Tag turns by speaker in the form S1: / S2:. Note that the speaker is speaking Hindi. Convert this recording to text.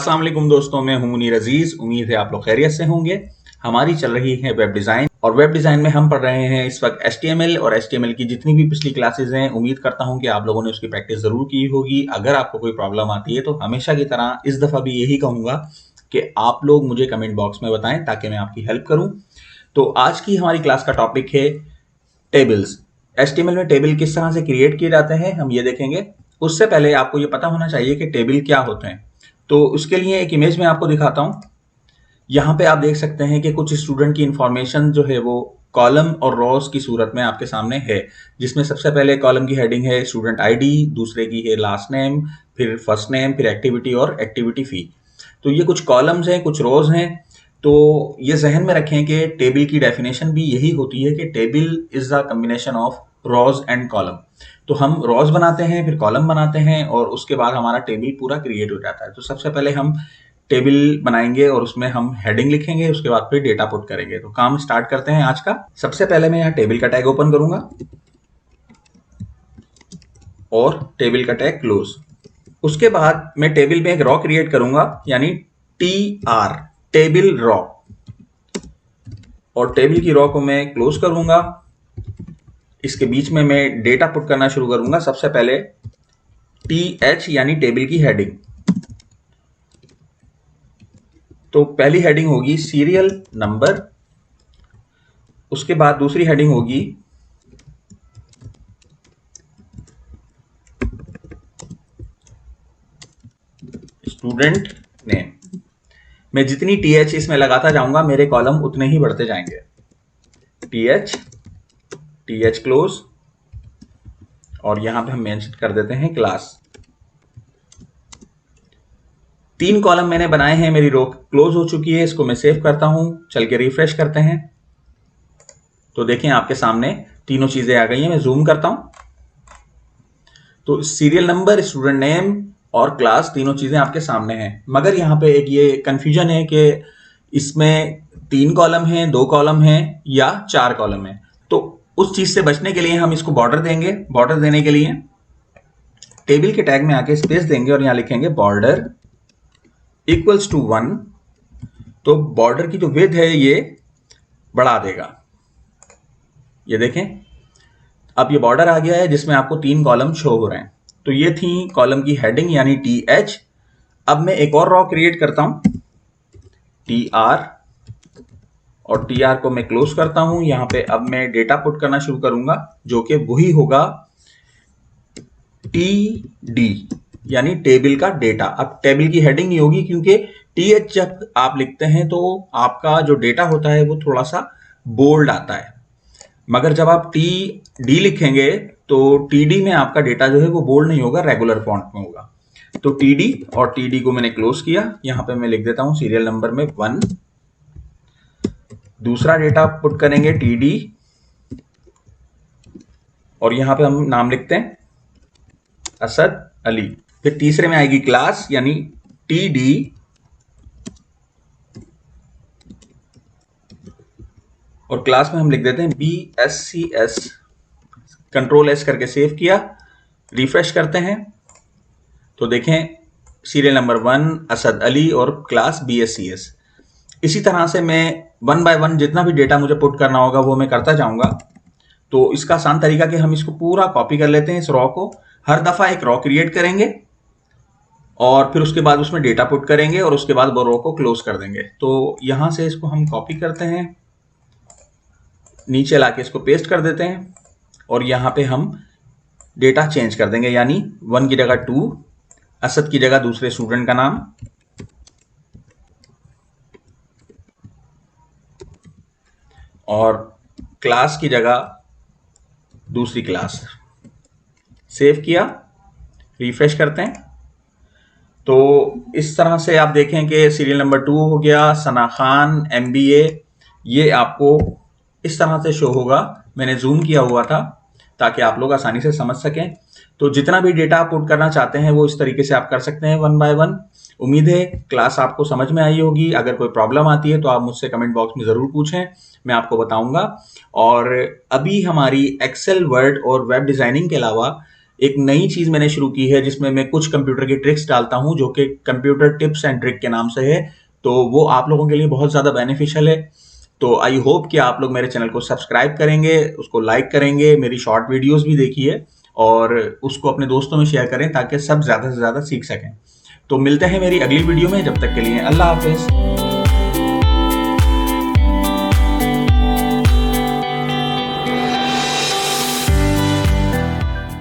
S1: अस्सलाम वालेकुम दोस्तों, मैं हूं मुनीर अजीज। उम्मीद है आप लोग खैरियत से होंगे। हमारी चल रही है वेब डिज़ाइन और वेब डिज़ाइन में हम पढ़ रहे हैं इस वक्त HTML और HTML की जितनी भी पिछली क्लासेस हैं, उम्मीद करता हूं कि आप लोगों ने उसकी प्रैक्टिस ज़रूर की होगी। अगर आपको कोई प्रॉब्लम आती है तो हमेशा की तरह इस दफ़ा भी यही कहूँगा कि आप लोग मुझे कमेंट बॉक्स में बताएं ताकि मैं आपकी हेल्प करूँ। तो आज की हमारी क्लास का टॉपिक है टेबल्स। HTML में टेबल किस तरह से क्रिएट किए जाते हैं हम ये देखेंगे। उससे पहले आपको ये पता होना चाहिए कि टेबल क्या होते हैं। तो उसके लिए एक इमेज में आपको दिखाता हूँ। यहाँ पे आप देख सकते हैं कि कुछ स्टूडेंट की इंफॉर्मेशन जो है वो कॉलम और रोज की सूरत में आपके सामने है, जिसमें सबसे पहले कॉलम की हेडिंग है स्टूडेंट आईडी, दूसरे की है लास्ट नेम, फिर फर्स्ट नेम, फिर एक्टिविटी और एक्टिविटी फी। तो ये कुछ कॉलम्स हैं, कुछ रोज हैं। तो ये जहन में रखें कि टेबल की डेफिनेशन भी यही होती है कि table is the combination of rose and column. तो हम रोज बनाते हैं, फिर कॉलम बनाते हैं और उसके बाद हमारा टेबल पूरा क्रिएट हो जाता है। तो सबसे पहले हम टेबल बनाएंगे और उसमें हम हेडिंग लिखेंगे, उसके बाद फिर डेटा पुट करेंगे। तो काम स्टार्ट करते हैं आज का। सबसे पहले मैं यहाँ टेबल का टैग ओपन करूंगा और टेबल का टैग क्लोज। उसके बाद मैं टेबल में एक रॉ क्रिएट करूंगा, यानी TR, टेबल रॉ, और टेबल की रॉ को मैं क्लोज करूंगा। इसके बीच में मैं डेटा पुट करना शुरू करूंगा। सबसे पहले TH यानी टेबल की हेडिंग। तो पहली हेडिंग होगी सीरियल नंबर, उसके बाद दूसरी हेडिंग होगी स्टूडेंट नेम। मैं जितनी TH इसमें लगाता जाऊंगा मेरे कॉलम उतने ही बढ़ते जाएंगे। TH क्लोज, और यहां पे हम मेंशन कर देते हैं क्लास। 3 कॉलम मैंने बनाए हैं, मेरी रो क्लोज हो चुकी है। इसको मैं सेव करता हूं, चल के रिफ्रेश करते हैं। तो देखें आपके सामने तीनों चीजें आ गई हैं। मैं जूम करता हूं तो सीरियल नंबर, स्टूडेंट नेम और क्लास, तीनों चीजें आपके सामने हैं। मगर यहाँ पे एक ये कंफ्यूजन है कि इसमें 3 कॉलम हैं, 2 कॉलम हैं या 4 कॉलम हैं। तो उस चीज से बचने के लिए हम इसको बॉर्डर देंगे। बॉर्डर देने के लिए टेबल के टैग में आके स्पेस देंगे और यहां लिखेंगे बॉर्डर इक्वल्स टू 1। तो बॉर्डर की जो विड्थ है ये बढ़ा देगा। ये देखें, अब ये बॉर्डर आ गया है जिसमें आपको 3 कॉलम शो हो रहे हैं। तो ये थी कॉलम की हेडिंग यानी TH। अब मैं एक और रॉ क्रिएट करता हूं TR, और TR को मैं क्लोज करता हूं। यहां पे अब मैं डेटा पुट करना शुरू करूंगा जो कि वही होगा TD यानी टेबल का डेटा। अब टेबल की हेडिंग नहीं होगी क्योंकि TH जब आप लिखते हैं तो आपका जो डेटा होता है वो थोड़ा सा बोल्ड आता है, मगर जब आप TD लिखेंगे तो TD में आपका डेटा जो है वो बोल्ड नहीं होगा, रेगुलर फॉन्ट में होगा। तो TD, और TD को मैंने क्लोज किया। यहां पे मैं लिख देता हूं सीरियल नंबर में 1। दूसरा डेटा पुट करेंगे TD, और यहां पे हम नाम लिखते हैं असद अली। फिर तीसरे में आएगी क्लास यानी TD, और क्लास में हम लिख देते हैं BSCS। कंट्रोल S करके सेव किया, रिफ्रेश करते हैं तो देखें सीरियल नंबर 1 असद अली और क्लास BSCS। इसी तरह से मैं 1 बाय 1 जितना भी डेटा मुझे पुट करना होगा वो मैं करता जाऊंगा। तो इसका आसान तरीका कि हम इसको पूरा कॉपी कर लेते हैं। इस रॉ को हर दफा एक रॉ क्रिएट करेंगे और फिर उसके बाद उसमें डेटा पुट करेंगे और उसके बाद वो रो को क्लोज कर देंगे। तो यहां से इसको हम कॉपी करते हैं, नीचे लाके इसको पेस्ट कर देते हैं और यहां पे हम डेटा चेंज कर देंगे, यानी 1 की जगह 2, असद की जगह दूसरे स्टूडेंट का नाम, और क्लास की जगह दूसरी क्लास। सेव किया, रिफ्रेश करते हैं तो इस तरह से आप देखें कि सीरियल नंबर 2 हो गया, सना खान MBA, ये आपको इस तरह से शो होगा। मैंने जूम किया हुआ था ताकि आप लोग आसानी से समझ सकें। तो जितना भी डेटा आप पुट करना चाहते हैं वो इस तरीके से आप कर सकते हैं 1 बाय 1। उम्मीद है क्लास आपको समझ में आई होगी। अगर कोई प्रॉब्लम आती है तो आप मुझसे कमेंट बॉक्स में ज़रूर पूछें, मैं आपको बताऊंगा। और अभी हमारी एक्सेल, वर्ड और वेब डिज़ाइनिंग के अलावा एक नई चीज़ मैंने शुरू की है जिसमें मैं कुछ कंप्यूटर की ट्रिक्स डालता हूँ जो कि कंप्यूटर टिप्स एंड ट्रिक के नाम से है। तो वो आप लोगों के लिए बहुत ज़्यादा बेनिफिशियल है। तो आई होप कि आप लोग मेरे चैनल को सब्सक्राइब करेंगे, उसको लाइक करेंगे, मेरी शॉर्ट वीडियोस भी देखिए और उसको अपने दोस्तों में शेयर करें ताकि सब ज़्यादा से ज़्यादा सीख सकें। तो मिलते हैं मेरी अगली वीडियो में, जब तक के लिए अल्लाह हाफ़िज़।